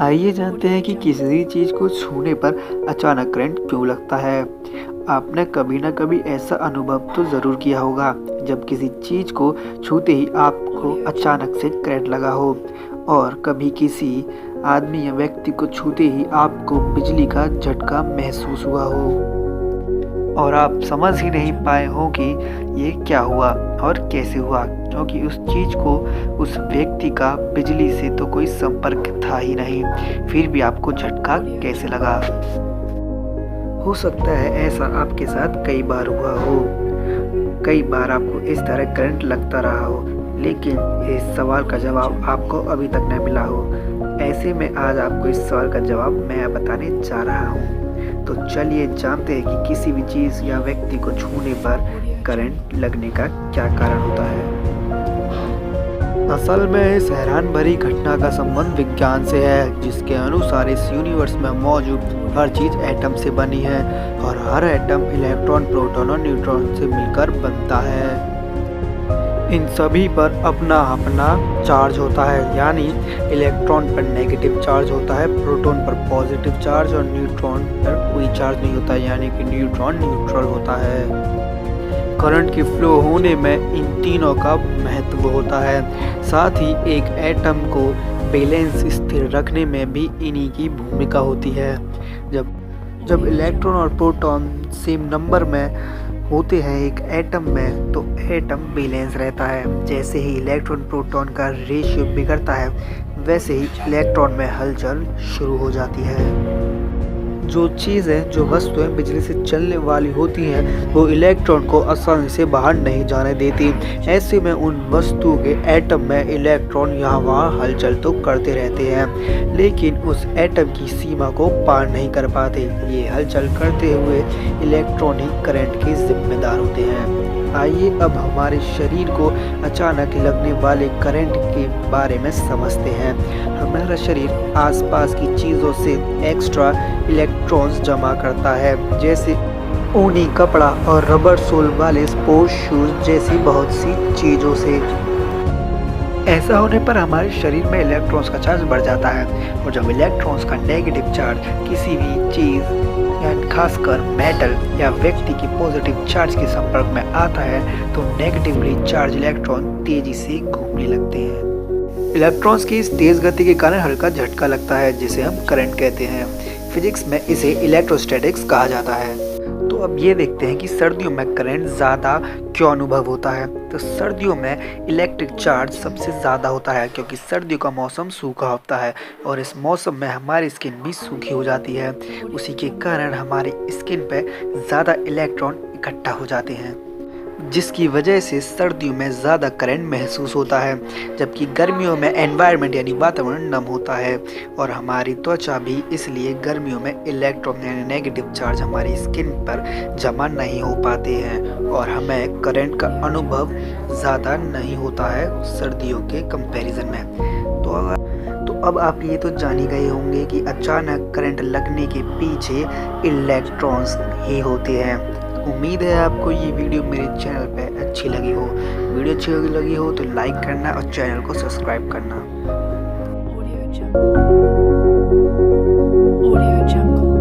आइए जानते हैं कि किसी चीज़ को छूने पर अचानक करंट क्यों लगता है। आपने कभी न कभी ऐसा अनुभव तो ज़रूर किया होगा जब किसी चीज़ को छूते ही आपको अचानक से करंट लगा हो, और कभी किसी आदमी या व्यक्ति को छूते ही आपको बिजली का झटका महसूस हुआ हो और आप समझ ही नहीं पाए हो कि ये क्या हुआ और कैसे हुआ, क्योंकि उस चीज़ को, उस व्यक्ति का बिजली से तो कोई संपर्क था ही नहीं, फिर भी आपको झटका कैसे लगा। हो सकता है ऐसा आपके साथ कई बार हुआ हो, कई बार आपको इस तरह करंट लगता रहा हो, लेकिन इस सवाल का जवाब आपको अभी तक न मिला हो। ऐसे में आज आपको इस सवाल का जवाब मैं बताने जा रहा हूँ। तो चलिए जानते हैं कि किसी भी चीज़ या व्यक्ति को छूने पर करंट लगने का क्या कारण होता है। असल में इस हैरान भरी घटना का संबंध विज्ञान से है, जिसके अनुसार इस यूनिवर्स में मौजूद हर चीज़ एटम से बनी है और हर एटम इलेक्ट्रॉन, प्रोटॉन और न्यूट्रॉन से मिलकर बनता है। इन सभी पर अपना अपना चार्ज होता है, यानी इलेक्ट्रॉन पर नेगेटिव चार्ज होता है, प्रोटॉन पर पॉजिटिव चार्ज और न्यूट्रॉन पर कोई चार्ज नहीं होता, यानी कि न्यूट्रॉन न्यूट्रल होता है। करंट के फ्लो होने में इन तीनों का महत्व होता है। साथ ही एक एटम को बैलेंस स्थिर रखने में भी इन्हीं की भूमिका होती है। जब इलेक्ट्रॉन और प्रोटॉन सेम नंबर में होते हैं एक एटम में, तो एटम बैलेंस रहता है। जैसे ही इलेक्ट्रॉन प्रोटॉन का रेशियो बिगड़ता है, वैसे ही इलेक्ट्रॉन में हलचल शुरू हो जाती है। जो चीज़ें, जो वस्तुएं बिजली से चलने वाली होती हैं, वो इलेक्ट्रॉन को आसानी से बाहर नहीं जाने देती। ऐसे में उन वस्तुओं के एटम में इलेक्ट्रॉन यहाँ वहाँ हलचल तो करते रहते हैं, लेकिन उस एटम की सीमा को पार नहीं कर पाते। ये हलचल करते हुए इलेक्ट्रॉन ही करंट के जिम्मेदार होते हैं। आइए अब हमारे शरीर को अचानक लगने वाले करंट के बारे में समझते हैं। हमारा शरीर आसपास की चीज़ों से एक्स्ट्रा इलेक्ट्रॉन्स जमा करता है, जैसे ऊनी कपड़ा और रबर सोल वाले स्पोर्ट्स शूज जैसी बहुत सी चीज़ों से। ऐसा होने पर हमारे शरीर में इलेक्ट्रॉन्स का चार्ज बढ़ जाता है, और जब इलेक्ट्रॉन्स का नेगेटिव चार्ज किसी भी चीज़ या खासकर मेटल या व्यक्ति की पॉजिटिव चार्ज के संपर्क में आता है, तो नेगेटिवली चार्ज इलेक्ट्रॉन तेजी से घूमने लगते हैं। इलेक्ट्रॉन्स की इस तेज गति के कारण हल्का झटका लगता है, जिसे हम करंट कहते हैं। फिजिक्स में इसे इलेक्ट्रोस्टैटिक्स कहा जाता है। तो अब ये देखते हैं कि सर्दियों में करंट ज़्यादा क्यों अनुभव होता है। तो सर्दियों में इलेक्ट्रिक चार्ज सबसे ज़्यादा होता है, क्योंकि सर्दियों का मौसम सूखा होता है और इस मौसम में हमारी स्किन भी सूखी हो जाती है। उसी के कारण हमारी स्किन पे ज़्यादा इलेक्ट्रॉन इकट्ठा हो जाते हैं, जिसकी वजह से सर्दियों में ज़्यादा करंट महसूस होता है, जबकि गर्मियों में एनवायरनमेंट यानी वातावरण नम होता है और हमारी त्वचा भी, इसलिए गर्मियों में इलेक्ट्रॉन यानी नेगेटिव चार्ज हमारी स्किन पर जमा नहीं हो पाते हैं और हमें करंट का अनुभव ज़्यादा नहीं होता है सर्दियों के कंपैरिजन में। तो अब आप ये तो जान ही गए होंगे कि अचानक करंट लगने के पीछे इलेक्ट्रॉन्स ही होते हैं। उम्मीद है आपको ये वीडियो मेरे चैनल पे अच्छी लगी हो। वीडियो अच्छी लगी हो तो लाइक करना और चैनल को सब्सक्राइब करना। Audio Jungle.